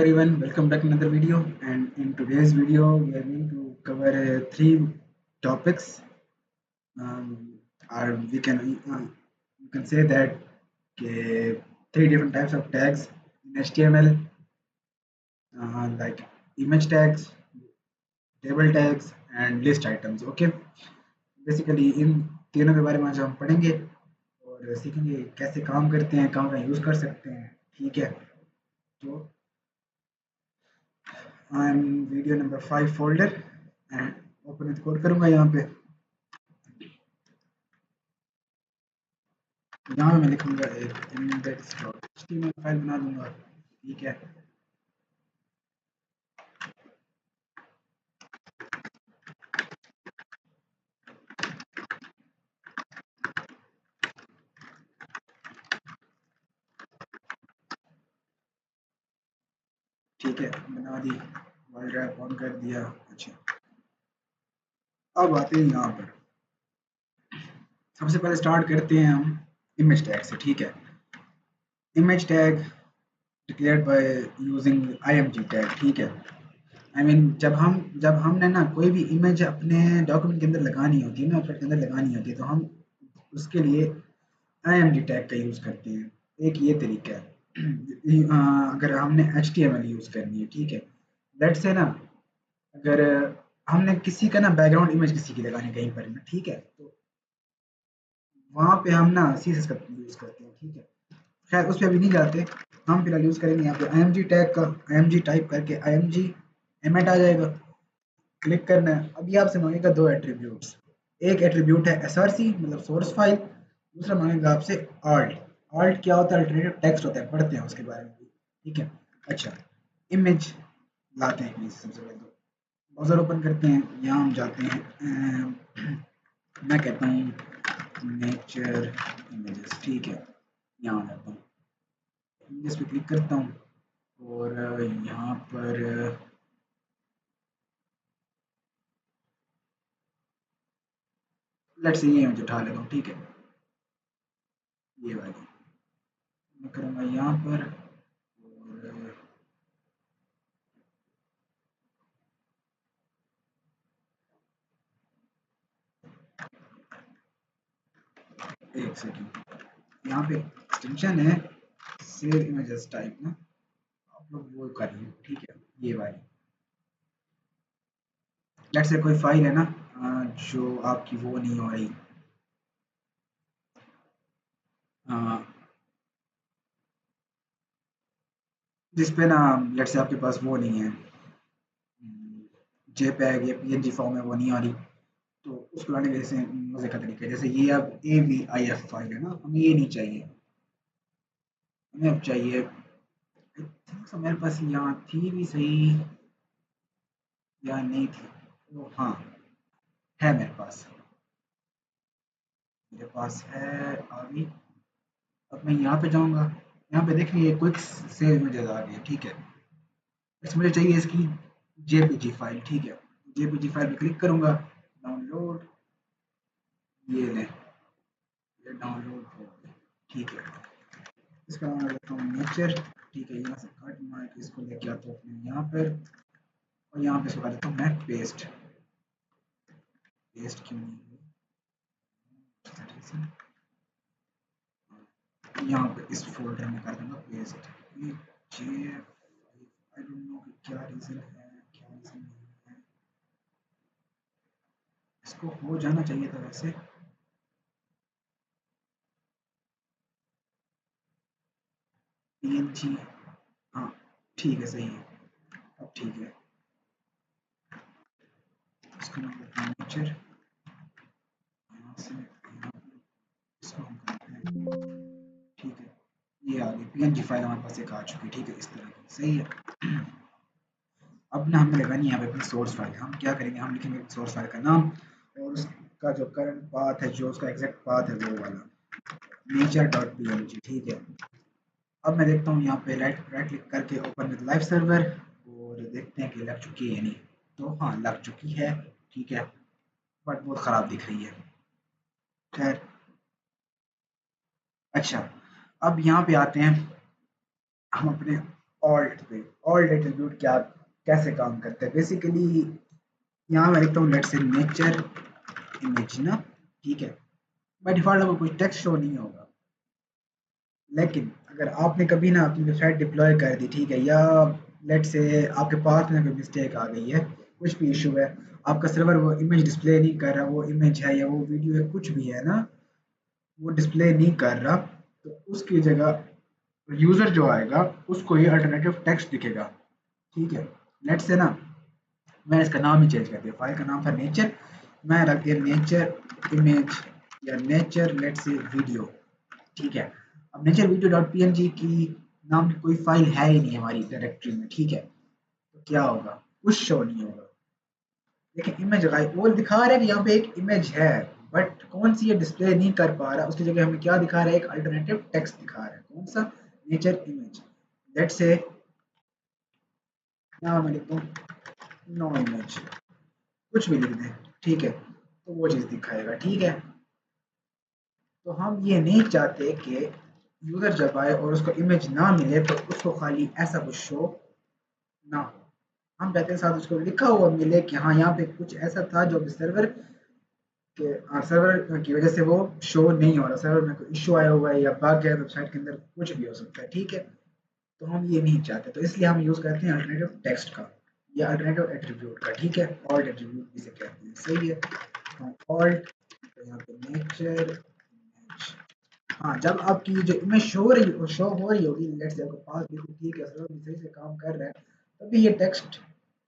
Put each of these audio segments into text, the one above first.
Everyone, welcome back to another video. And in today's video, we are going to cover three topics. Um, or you can say that three different types of tags in HTML, like image tags, table tags, and list items. Okay, basically इन तीनों के बारे में आज हम पढ़ेंगे और सीखेंगे कैसे काम करते हैं, कहाँ का यूज़ कर सकते हैं. ठीक है, तो I am video number 5 folder and open code करूँगा यहाँ पे. यहाँ मैं लिखूंगा एक index.html फाइल बना दूंगा. ठीक है, ठीक है, बना दी. वर्ल्ड ड्राइव ऑन कर दिया. अच्छा, अब आते हैं यहाँ पर. सबसे पहले स्टार्ट करते हैं हम इमेज टैग से. ठीक है, image tag declared by using img tag. ठीक है, जब हमने ना कोई भी इमेज अपने डॉक्यूमेंट के अंदर लगानी होती है ना, वेबसाइट के अंदर लगानी होती है, तो हम उसके लिए img टैग का यूज़ करते हैं. एक ये तरीका है. अगर हमने HTML यूज़ करनी है. ठीक है, लेट्स से ना, अगर हमने किसी का ना बैकग्राउंड इमेज किसी की लगानी है कहीं पर ना. ठीक है, तो वहाँ पे हम ना CSS का यूज़ करते हैं. ठीक है, खैर उस पे अभी नहीं जाते. हम फिलहाल यूज़ करेंगे यहाँ पे img टैग का. img टाइप करके img एमेट आ जाएगा. क्लिक करना है. अभी आपसे मांगेगा दो एट्रीब्यूट्स. एक एट्रीब्यूट है src मतलब सोर्स फाइल, दूसरा मांगेगा आपसे alt. alt क्या होता है? अल्टरनेटिव टेक्स्ट होता है, पढ़ते हैं उसके बारे में भी. ठीक है, अच्छा, इमेज लाते हैं प्लीज. सबसे पहले तो ब्राउज़र ओपन करते हैं. यहाँ हम जाते हैं, मैं कहता हूँ नेचर इमेजेस. ठीक है, यहाँ जाता हूँ, इमेजेस पे क्लिक करता हूँ और यहाँ पर लेट्स से ये इमेज उठा लेता हूँ. ठीक है, ये वाली मैं करूँगा यहाँ पर. और एक सेकेंड, यहाँ पे एक्सटेंशन है सेव इमेजेस टाइप ना, आप लोग वो कर लो. ठीक है, ये वाली लेट्स से कोई फाइल है ना, जो आपकी वो नहीं हो रही, जिस पे ना लेट्स से आपके पास वो नहीं है, जेपैग या पीएनजी फॉर्म में वो नहीं आ रही, तो उसको लाने के जैसे मजे का तरीका है. जैसे ये अब AVIF फाइल है ना, हमें ये नहीं चाहिए. हमें अब चाहिए, आई थिंक सो मेरे पास यहाँ थी भी सही या नहीं थी. तो हाँ, है मेरे पास है आ गई. अब मैं यहाँ पे जाऊँगा. यहाँ पे देखिए ये क्विक सेव इमेजेस आ गई है. ठीक है, बस मुझे चाहिए इसकी जेपीजी फाइल. ठीक है, जेपीजी फाइल पे क्लिक करूँगा. डाउनलोड, ये लें, ये डाउनलोड हो गई. ठीक है, इसका नाम रखता हूँ नेचर. ठीक है, यहाँ से कट मार के इसको लेके आता हूँ अपने यहाँ पर और यहाँ पे इसको कर देता हूँ मैं पेस्ट. पेस्ट क्यों नहीं हुई? यहाँ पे इस फोल्डर में कर दूंगा पेस्ट. ये जे आई डोंट नो कि क्या रीज़न है, क्या रीज़न नहीं है. इसको हो जाना चाहिए था वैसे. PNG, हाँ ठीक है, सही है. अब ठीक है, इसको मैं करता हूँ नेचर. यहाँ से यहाँ पे इसको हम करते हैं. ठीक है, ये आ गई PNG फाइल हमारे पास एक आ चुकी है. ठीक है, इस तरह की सही है. अब ना हमें लगानी है यहाँ पे अपनी सोर्स फाइल. हम क्या करेंगे, हम लिखेंगे सोर्स फाइल का नाम और उसका जो करंट पाथ है, जो उसका एग्जैक्ट पाथ है, वो वाला नेचर डॉट png. ठीक है, अब मैं देखता हूँ यहाँ पे राइट राइट क्लिक करके ओपन विद लाइव सर्वर और देखते हैं कि लग चुकी है या नहीं. तो हाँ, लग चुकी है. ठीक है, बट बहुत ख़राब दिख रही है. खैर, अच्छा, अब यहाँ पे आते हैं हम अपने ऑल्ट पे। ऑल्ट एट्रीब्यूट क्या कैसे काम करते हैं बेसिकली, यहाँ मैं लिखता हूँ लेट्स से नेचर इमेज ना, ठीक है। बाय डिफॉल्ट आपको कुछ टेक्स्ट शो नहीं होगा, लेकिन अगर आपने कभी ना अपनी वेबसाइट डिप्लॉय कर दी, ठीक है, या लेट से आपके पास में कोई मिस्टेक आ गई है, कुछ भी इशू है, आपका सर्वर वो इमेज डिस्प्ले नहीं कर रहा, वो इमेज है या वो वीडियो है कुछ भी है ना, वो डिस्प्ले नहीं कर रहा, तो उसकी जगह यूज़र जो आएगा उसको ये अल्टरनेटिव टेक्स्ट दिखेगा, ठीक है। लेट से ना मैंने इसका नाम ही चेंज कर दिया, फाइल का नाम था नेचर, मैं रख दिया नेचर इमेज या नेचर लेट से वीडियो, ठीक है। अब nature video dot P N G की नाम की कोई फाइल है ही नहीं हमारी डायरेक्टरी में, ठीक है। तो क्या होगा, कुछ शो नहीं होगा, लेकिन इमेज गायब, वो दिखा रहा है कि यहाँ पे एक इमेज है, बट कौन सी ये डिस्प्ले नहीं कर पा रहा, उसकी जगह हमें क्या दिखा रहा है, एक अल्टरनेटिव टेक्स्ट दिखा रहा है, कौन सा, नेचर इमेज। लेट्स से यहाँ मैं लिखता हूँ नो इमेज, कुछ भी लिख दें, ठीक है, तो वो चीज़ दिखाएगा, ठीक है। तो हम ये नहीं चाहते कि यूज़र जब आए और उसको इमेज ना मिले तो उसको खाली ऐसा कुछ शो ना हो, हम चाहते हैं साथ उसको लिखा हुआ मिले कि हाँ यहाँ पे कुछ ऐसा था जो सर्वर के सर्वर की वजह से वो शो नहीं हो रहा, सर्वर में कोई इशू आया हुआ है या बग है वेबसाइट के अंदर, कुछ भी हो सकता है, ठीक है। तो हम ये नहीं चाहते, तो इसलिए हम यूज़ करते हैं अल्टरनेटिव टेक्स्ट का या अल्टरनेटिव एट्रीब्यूट का, ठीक है, ऑल्ट एट्रीब्यूट जिसे कहते हैं, सही है। तो ऑल्ट, तो यहाँ पे नेचर इमेज, हाँ, जब आपकी जो इमेज शो हो रही होगी, लेट्स से आपके पास बिल्कुल ठीक है, सर्वर भी सही से काम कर रहा है, तभी ये टेक्स्ट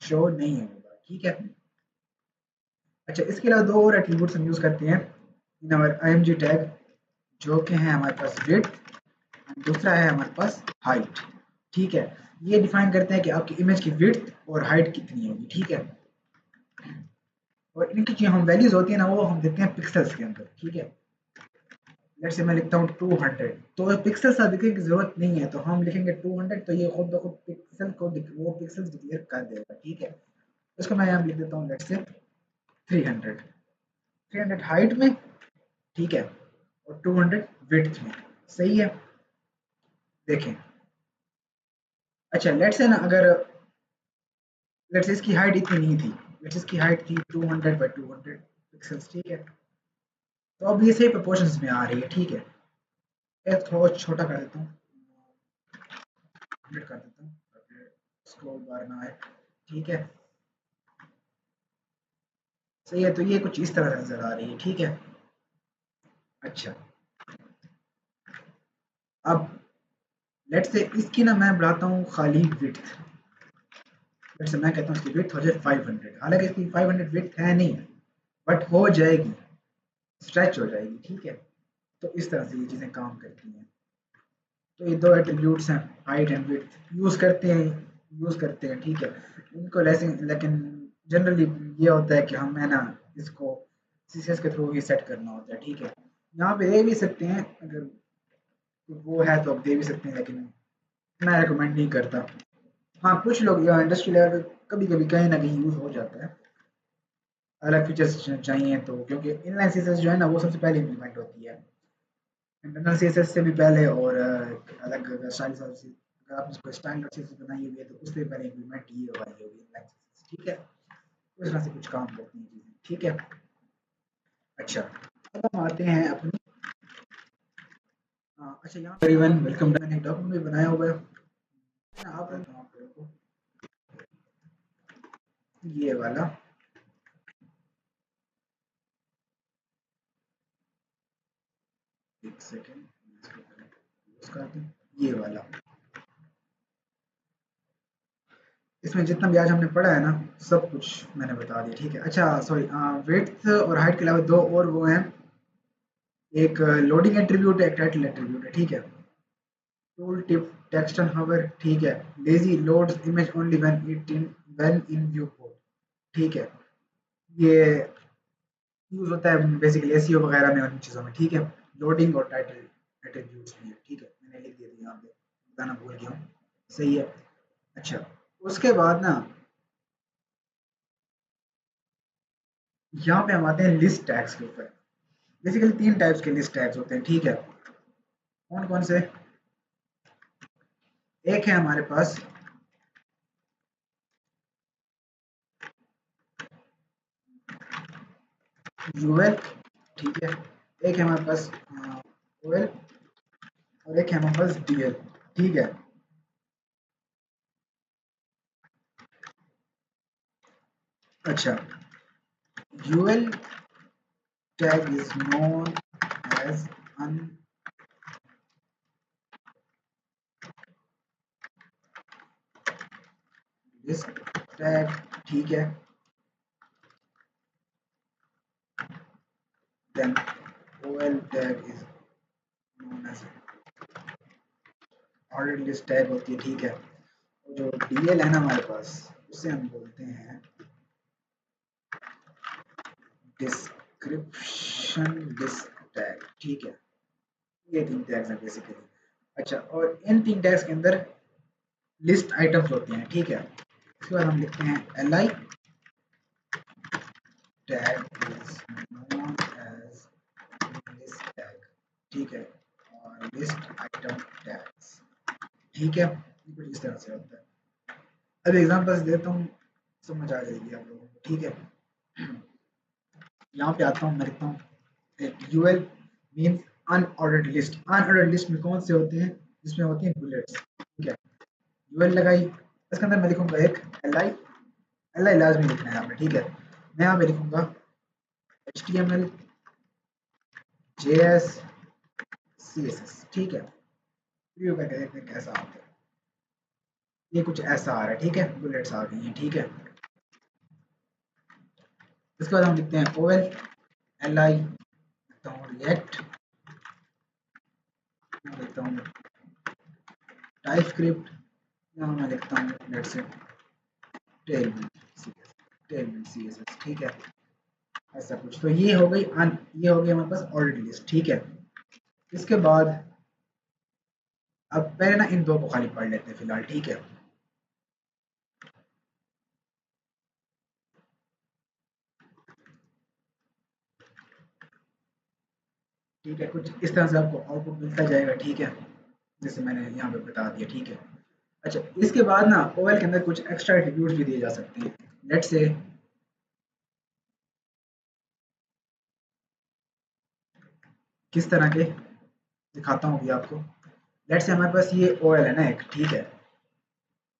शो नहीं होगा, ठीक है। अच्छा, इसके अलावा दो और एट्रीब्यूट्स हम यूज़ करते हैं इन आवर आईएमजी टैग, जो कि है हमारे पास विड्थ, दूसरा है हमारे पास हाइट, ठीक है। ये डिफाइन करते हैं कि आपकी इमेज की विड्थ और हाइट कितनी होगी, ठीक है। और इनकी जो हम वैल्यूज होती है ना, वो हम देते हैं पिक्सल्स के अंदर, ठीक है। लेट्स से मैं लिखता हूँ 200, तो पिक्सल सा दिखने की जरूरत नहीं है, तो हम लिखेंगे 200, तो ये खुद ब खुद पिक्सल को वो पिक्सल्स डिक्लेयर कर देगा, ठीक है। इसको मैं यहाँ लिख देता हूँ लेट्स से 300, 300 हाइट में, ठीक है, और 200 विड्थ में, सही है। देखें, अच्छा लेट्स से ना अगर लेट्स से इसकी हाइट इतनी नहीं थी, लेट्स इसकी हाइट थी 200 बाई 200 पिक्सल्स, ठीक है। तो अब ये सही प्रोपोर्शंस में आ रही है, ठीक है। एक थोड़ा छोटा कर देता हूँ, 100 कर देता हूँ ताकि स्क्रॉल बार ना आए, ठीक है। सही है, तो ये कुछ इस तरह नजर आ रही है, ठीक है। अच्छा, अब लेट्स से इसकी ना मैं बढ़ाता हूँ खाली विड्थ, लेट्स से मैं कहता हूँ इसकी विड्थ हो जाए 500, हालांकि इसकी 500 विड्थ है नहीं, बट हो जाएगी, स्ट्रेच हो जाएगी, ठीक है। तो इस तरह से ये चीज़ें काम करती हैं। तो ये दो एट्रीब्यूट्स हैं, हाइट एंड विड्थ, यूज़ करते हैं, ठीक है। इनको लेकिन जनरली ये होता है कि हमें ना इसको सीसीएस के थ्रू ही सेट करना होता है, ठीक है। यहाँ पे दे भी सकते हैं, अगर वो है तो आप दे भी सकते हैं, लेकिन मैं रिकमेंड नहीं करता। हाँ, कुछ लोग या इंडस्ट्री लेवल पे कभी कभी कहीं ना कहीं यूज़ हो जाता है, अलग फीचर्स चाहिए तो, क्योंकि इनलाइन सीएसएस जो है ना वो सबसे पहले इम्प्लीमेंट होती है इंटरनल सीएसएस से भी पहले, और अलग स्टाइल, अगर आपने कोई स्टाइल सीएसएस बनाई हुई है तो उससे पहले इम्प्लीमेंट ये वाली होगी इनलाइन सीएसएस, ठीक है। तो इस तरह से कुछ काम करती हैं चीज़ें, ठीक है। अच्छा, अब हम आते हैं अपनी अच्छा, यहाँ एवरीवन वेलकम, मैंने एक डॉक्यूमेंट भी बनाया हुआ है ना, आप लोगों को ये वाला, एक सेकेंड, इसको करते हैं, ये वाला, इसमें जितना भी आज हमने पढ़ा है ना सब कुछ मैंने बता दिया, ठीक है। अच्छा सॉरी, विड्थ और हाइट के अलावा दो और वो हैं, एक लोडिंग एट्रीब्यूट है, एक टाइटल एट्रीब्यूट है, ठीक है। टूल टिप टेक्स्ट एंड हावर, ठीक है। Lazy loads image only when in view port, ठीक है। ये यूज होता है बेसिकली एसईओ वगैरह में, उन चीज़ों में, ठीक है। लोडिंग और टाइटल एट्रीब्यूट्स भी है, ठीक है, मैंने लिख दिया था यहाँ पे, बताना भूल गया हूँ, सही है। अच्छा, उसके बाद ना यहाँ पे हम आते हैं लिस्ट टैग्स के ऊपर। बेसिकली तीन टाइप्स के लिस्ट टैग्स होते हैं, ठीक है। कौन कौन से, एक है हमारे पास यूएल, ठीक है, एक है हमारे पास ओएल और एक है हमारे पास डीएल, ठीक है। अच्छा, UL tag is known as unlist tag, ठीक है। then OL tag is known as ordered list tag होती है, ठीक है। और जो DL है ना हमारे पास, उसे हम बोलते हैं डिस्क्रिप्शन लिस्ट टैग, ठीक है। ये 3 टैग्स हैं बेसिकली। अच्छा, और इन 3 टैग्स के अंदर लिस्ट आइटम्स होते हैं, ठीक है। इसके बाद हम लिखते हैं li tag is known as list tag, ठीक है, और लिस्ट आइटम टैग्स, ठीक है। ये कुछ इस तरह से होता है। अब एग्जांपल्स देता हूँ, समझ आ जाएगी आप लोगों को, ठीक है। यहाँ पे आता हूँ, मैं लिखता हूँ UL means unordered list. Unordered list में कौन से होते हैं, जिसमें होती हैं बुलेट्स, ठीक है। यूएल लगाई, इसके अंदर मैं लिखूंगा एक एल आई लाजमी लिखना है यहाँ पे, ठीक है। मैं यहाँ पे लिखूंगा HTML JS CSS, ठीक है। प्रीव्यू करके देखते हैं कैसा आता है। ये कुछ ऐसा आ रहा है, ठीक है, बुलेट्स आ गई हैं, ठीक है। इसके बाद हम लिखते हैं OL LI, लिखता हूँ रिएक्ट, लिखता हूँ टाइप स्क्रिप्ट, यहाँ मैं लिखता हूँ लेट्स से टेलमेंट CSS, ठीक है। ऐसा कुछ, तो ये हो गई ये हो गई हमारे पास ऑर्डर लिस्ट, ठीक है। इसके बाद अब पहले ना इन दो को खाली पढ़ लेते हैं फिलहाल, ठीक है। ठीक है, कुछ इस तरह से आपको आउटपुट मिलता जाएगा, ठीक है, जैसे मैंने यहाँ पे बता दिया, ठीक है। अच्छा, इसके बाद ना ओएल के अंदर कुछ एक्स्ट्रा एट्रीब्यूट्स भी दिए जा सकते हैं। लेट्स से किस तरह के दिखाता हूँ अभी आपको। लेट्स से हमारे पास ये ओएल है ना एक, ठीक है।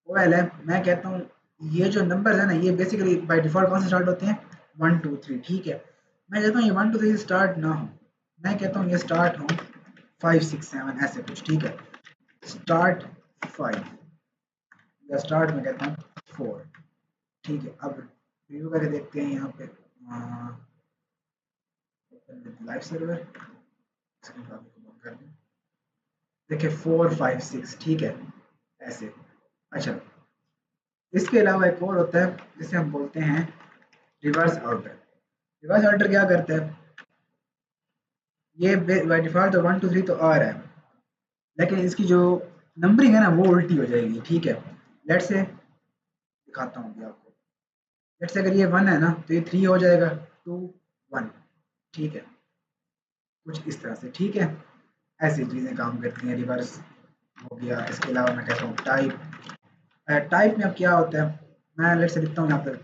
ओएल है, मैं कहता हूँ ये जो नंबर्स है ना, ये बेसिकली बाय डिफॉल्ट कौन से स्टार्ट होते हैं, 1 2 3, ठीक है। मैं कहता हूँ ये 1 2 3 स्टार्ट ना हो, मैं कहता हूँ ये स्टार्ट हो 5 6 7 ऐसे कुछ, ठीक है। स्टार्ट 5 या स्टार्ट में कहता हूँ 4, ठीक है। अब रिव्यू करके देखते हैं यहाँ पे लाइव सर्वर, देखिए 4 5 6, ठीक है, ऐसे। अच्छा, इसके अलावा एक और होता है जिसे हम बोलते हैं रिवर्स ऑर्डर। रिवर्स ऑर्डर क्या करता है, ये बाय डिफॉल्ट तो 1 2 3 तो आ रहा है, लेकिन इसकी जो नंबरिंग है ना वो उल्टी हो जाएगी, ठीक है। लेट्स से दिखाता हूँ अभी आपको। लेट्स से अगर ये 1 है ना, तो ये 3 हो जाएगा, 2 1, ठीक है, कुछ इस तरह से, ठीक है। ऐसी चीज़ें काम करती हैं, रिवर्स हो गया। इसके अलावा मैं कहता हूँ टाइप। टाइप में अब क्या होता है, मैं लेट्स से लिखता हूँ यहाँ पर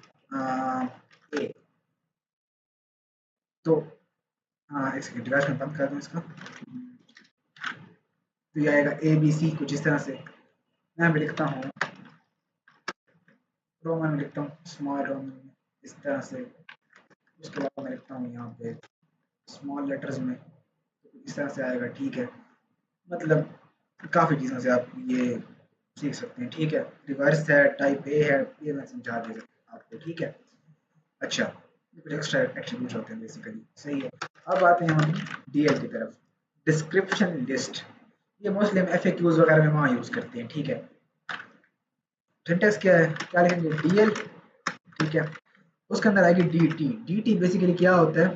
ए, तो एक सेकंड, डिवाइस में बंद कर दूँ इसका, तो ये आएगा ABC, कुछ इस तरह से। मैं भी लिखता हूँ रोमन में, लिखता हूँ स्मॉल रोमन में, इस तरह से। उसके अलावा मैं लिखता हूँ यहाँ पे स्मॉल लेटर्स में, तो इस तरह से आएगा, ठीक है। मतलब काफ़ी चीज़ों से आप ये सीख सकते हैं, ठीक है। रिवर्स है, टाइप ए है, ये मैं समझा दे सकता हूँ आपको, ठीक है। अच्छा, ये कुछ एक्स्ट्रा एट्रीब्यूट्स होते हैं बेसिकली, सही है। अब आते हैं हम DL की तरफ, डिस्क्रिप्शन लिस्ट। ये मोस्टली हम FAQs वगैरह में वहाँ यूज़ करते हैं, ठीक है। सिंटेक्स क्या है, क्या लिखेंगे DL, ठीक है। उसके अंदर आएगी DT बेसिकली क्या होता है,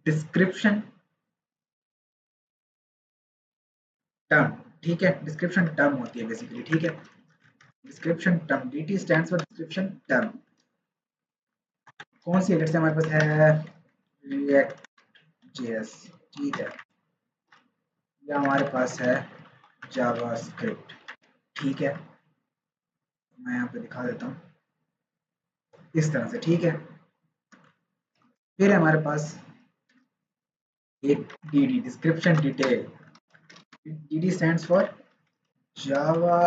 डिस्क्रिप्शन टर्म, ठीक है। डिस्क्रिप्शन टर्म होती है बेसिकली, ठीक है। Description term, DT stands for description term. कौन सी है, जैसे हमारे पास है रिएक्ट JS, ठीक है, या हमारे पास है जावास्क्रिप्ट, ठीक है। मैं यहाँ पे दिखा देता हूँ इस तरह से, ठीक है। फिर हमारे पास एक D description detail. D stands for Java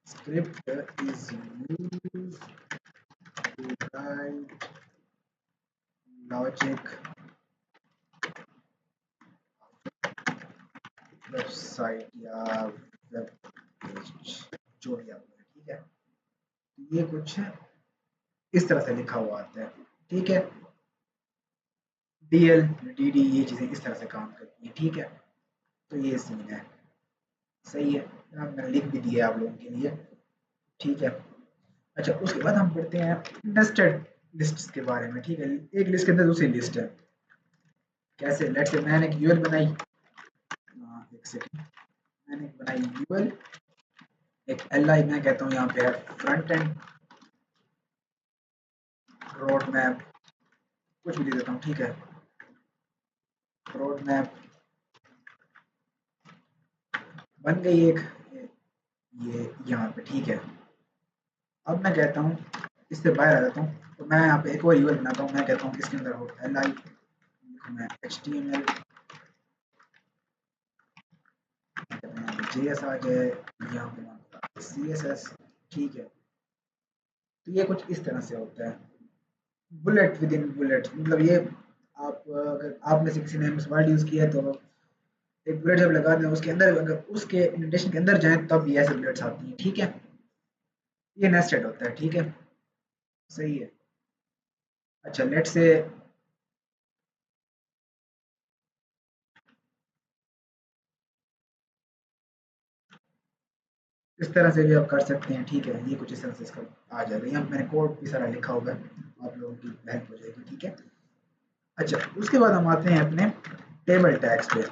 script is used to write logic website या वेब पेज जो भी आपको है, ठीक है। ये कुछ इस तरह से लिखा हुआ आता है, ठीक है। डीएल डीडी ये चीज़ें इस तरह से काम करती हैं, ठीक है। तो ये सीन है, सही है। मैंने लिख भी दिया आप लोगों के लिए, ठीक है। अच्छा, उसके बाद हम पढ़ते हैं नेस्टेड लिस्ट्स के बारे में, ठीक है। एक लिस्ट के अंदर दूसरी लिस्ट है, कैसे? लेट्स से मैंने एक यूएल बनाई, एक सेकंड, मैंने एक बनाई यूएल, एक एल आई मैं कहता हूँ यहाँ पे है फ्रंट एंड रोड मैप, कुछ भी दे देता हूँ, ठीक है। रोड मैप बन गई एक, ये यहाँ पे, ठीक है। अब मैं कहता हूँ इससे बाहर आ जाता हूँ, तो मैं यहाँ पे एक और यूएल बनाता हूँ, मैं कहता हूँ इसके अंदर हो एल आई, मैं H T M L, J S आ जाए, यहाँ पे सी एस एस, ठीक है। तो ये कुछ इस तरह से होता है, बुलेट विद इन बुलेट, मतलब ये आप अगर आप में से किसी ने एमएस वर्ड यूज़ किया है तो एक बुलेट जब लगा दें उसके अंदर, अगर उसके इंडेंटेशन के अंदर जाएं तब ये ऐसे बुलेट्स आती हैं, ठीक है। ये नेस्टेड होता है, ठीक है, सही है। अच्छा, लेट्स से इस तरह से भी आप कर सकते हैं, ठीक है। ये कुछ इस तरह से इसका आ जाएगा, यहाँ मैंने कोड भी सारा लिखा हुआ है, आप लोगों की हेल्प हो जाएगी, ठीक है। अच्छा, उसके बाद हम आते हैं अपने टेबल टैग्स पे।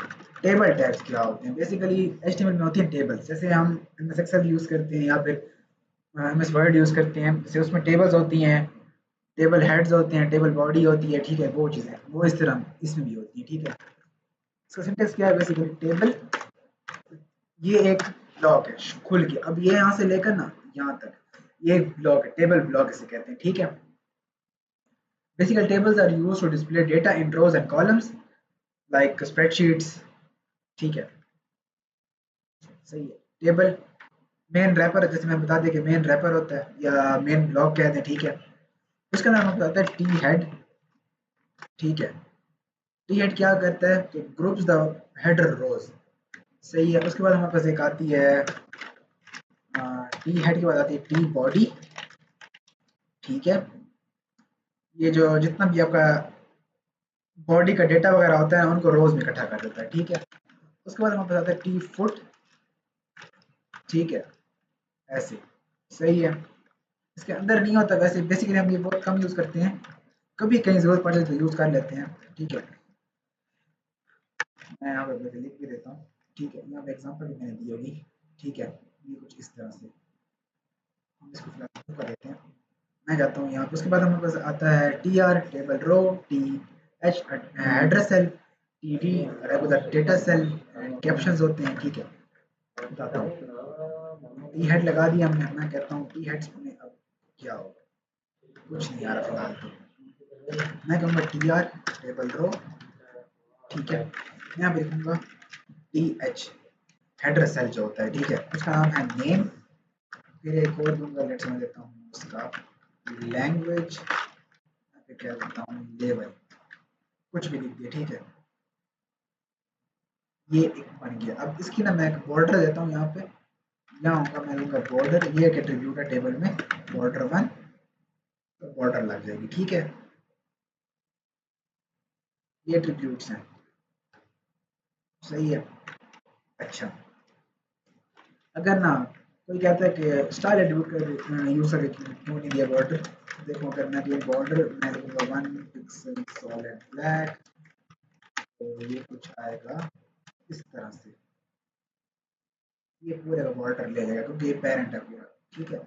टेबल टैग्स क्या होते हैं? बेसिकली एचटीएमएल में होती हैं टेबल्स, जैसे हम एमएस एक्सेल यूज़ करते हैं या फिर एमएस वर्ड यूज़ करते हैं, जैसे उसमें टेबल्स होती हैं, टेबल हेड्स होते हैं, टेबल बॉडी होती है, ठीक है। वो चीज़ें वो इस तरह इसमें भी होती है, ठीक है। इसका सिंटेक्स क्या है? बेसिकली टेबल, ये एक ब्लॉक है खुल के, अब ये यहाँ से लेकर ना यहाँ तक ये एक ब्लॉक है, टेबल ब्लॉक इसे कहते हैं, ठीक है। Basically tables are used to display data in rows and columns like spreadsheets, ठीक है, सही है। टेबल मेन रैपर, जैसे मैं बता दें कि मेन रैपर होता है या मेन ब्लॉक कहते हैं, ठीक है। उसका नाम आपको आता है टी हेड, ठीक है। टी हेड क्या करता है कि ग्रुप्स द हेडर रोज, सही है। उसके बाद हमारे पास एक आती है टी हेड के बाद आती है टी बॉडी, ठीक है। ये जो जितना भी आपका बॉडी का डेटा वगैरह होता है उनको रोज में इकट्ठा कर देता है, ठीक है। उसके बाद हमारे पास आता है टी फुट, ठीक है, ऐसे, सही है। इसके अंदर नहीं होता वैसे, बेसिकली हम ये बहुत कम यूज करते हैं, कभी कहीं जरूरत पड़ जाए तो यूज कर लेते हैं, ठीक है। मैं यहाँ पे लिख भी देता हूँ, ठीक है। यहाँ पे एग्जांपल भी मैंने दी होगी, ठीक है। ये कुछ इस तरह से हम इसको फिलहाल कर देते हैं। मैं जाता हूँ यहाँ पे, उसके बाद हमारे पास आता है T R table row, T H header cell, T D regular data cell, captions होते हैं, ठीक है। बताता हूँ, टी हेड लगा दिया हमने, मैं कहता हूँ टी हेड्स में अब क्या होगा, कुछ नहीं आ रहा फिलहाल तो। मैं कहूँगा टी आर टेबल रो, ठीक है। यहाँ पे लिखूंगा टी एच हेडर सेल जो होता है, ठीक है, उसका नाम है नेम। फिर एक और दूंगा, लेट्स मैं देता हूँ उसका लैंग्वेज, फिर क्या देता हूँ लेवल, कुछ भी लिख दिया, ठीक है। ये एक बन गया। अब इसकी ना मैं एक बॉर्डर देता हूँ यहाँ पे, यहाँ होगा मैं लूँगा बॉर्डर, ये एक एट्रीब्यूट है टेबल में, बॉर्डर वन, तो बॉर्डर लग जाएगी, ठीक है। ये एट्रीब्यूट्स हैं, सही है। अच्छा, अगर ना कोई कहता है कि स्टाइल एट्रीब्यूट का यूजर क्यों नहीं दिया बॉर्डर, देखो अगर मैं दिया बॉर्डर, मैं लिखूंगा 1 पिक्सल सॉलिड ब्लैक, तो ये कुछ आएगा इस तरह से, ये पूरे का बॉर्डर ले लेगा क्योंकि ये पेरेंट है पूरा, ठीक है।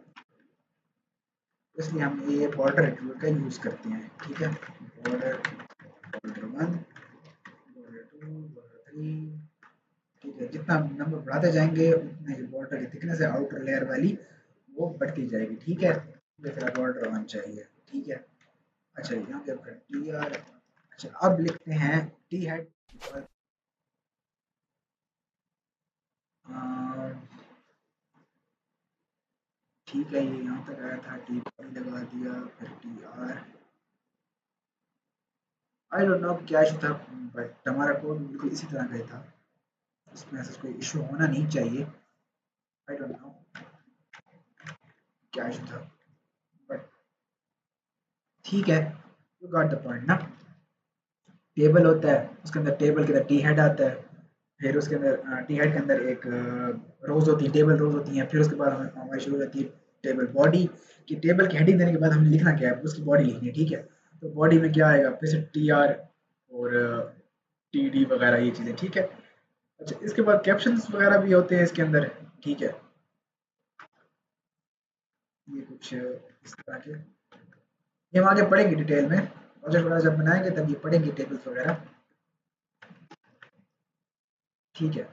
इसलिए हम ये बॉर्डर एट्रीब्यूट का यूज करते हैं, ठीक है। Border, border one, border two, border three, ठीक है। जितना नंबर बढ़ाते जाएंगे उतने ही बॉर्डर की थिकनेस है आउटर लेयर वाली वो बढ़ती जाएगी, ठीक है। ये फिर बॉर्डर वन चाहिए, ठीक है। अच्छा यहाँ पे आपका टी आर। अच्छा अब लिखते हैं टी हेड। ठीक है ये यहाँ तक आया था, टी बॉडी लगा दिया, फिर T R. I don't know क्या इशू था, बट हमारा कोड बिल्कुल इसी तरह का ही था, इसमें ऐसा कोई इशू होना नहीं चाहिए। आई डोंट नो क्या इशू था, बट ठीक है, यू गॉट द पॉइंट ना। टेबल होता है, उसके अंदर टेबल के अंदर टी हेड आता है, फिर उसके अंदर टी हेड के अंदर एक रोज होती है, टेबल रोज होती हैं, फिर उसके बाद हमारी शुरू हो जाती है टेबल बॉडी की। टेबल की हेडिंग देने के बाद हमें लिखना क्या है, उसकी बॉडी लिखनी है, ठीक है। तो बॉडी में क्या आएगा, फिर से टी आर और टी डी वगैरह ये चीज़ें, ठीक है। अच्छा इसके बाद कैप्शंस वगैरह भी होते हैं इसके अंदर, ठीक है। ये कुछ इस तरह के, ये हम आगे पढ़ेंगे डिटेल में, प्रोजेक्ट वगैरह जब बनाएंगे तब ये पढ़ेंगे टेबल्स वगैरह, ठीक है।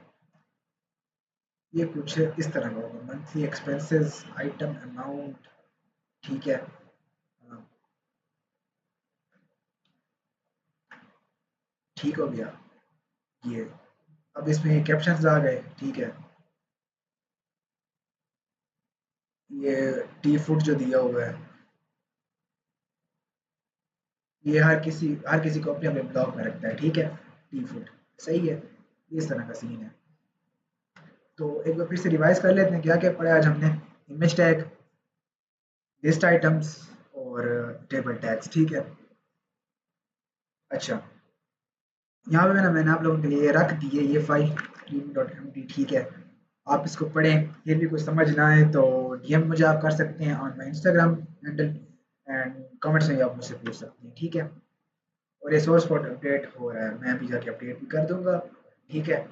ये कुछ इस तरह का होगा, मंथली एक्सपेंसेस आइटम अमाउंट, ठीक है। ठीक हो गया ये। अब इसमें कैप्शंस आ गए, ठीक है। ये टी फूड जो दिया हुआ है, ये हर किसी को अपने अपने ब्लॉग में रखता है, ठीक है। टी फूड सही है, इस तरह का सीन है। तो एक बार फिर से रिवाइज कर लेते हैं क्या क्या पढ़ा आज हमने। इमेज टैग, लिस्ट आइटम्स और टेबल टैग्स, ठीक है। अच्छा यहाँ पे मैंने आप लोगों के लिए रख दी है ये फाइल dream.md, ठीक है। आप इसको पढ़ें, फिर भी कुछ समझ ना आए तो डीएम मुझे आप कर सकते हैं on my Instagram handle, and comments में भी आप मुझसे पूछ सकते हैं, ठीक है। और ये सोर्स कोड अपडेट हो रहा है, मैं भी जाके अपडेट भी कर दूंगा, ठीक है।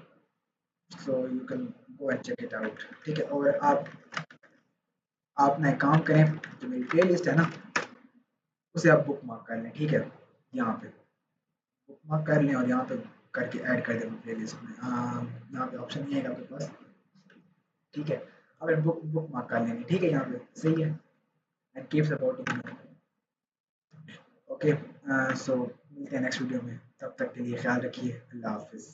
So you can go and check it out, ठीक है। और आप ना एक काम करें, जो मेरी प्ले लिस्ट है ना, उसे आप बुक मार्क कर लें, ठीक है। यहाँ पे बुक मार्क कर लें और यहाँ पे करके ऐड कर दें प्ले लिस्ट में। यहाँ पे ऑप्शन नहीं है आपके पास, ठीक है। अब बुक मार्क कर लेंगे, ठीक है, यहाँ पे सही है। And keep supporting me, okay. So मिलते हैं नेक्स्ट वीडियो में, तब तक के लिए ख्याल रखिए, अल्लाह हाफिज़।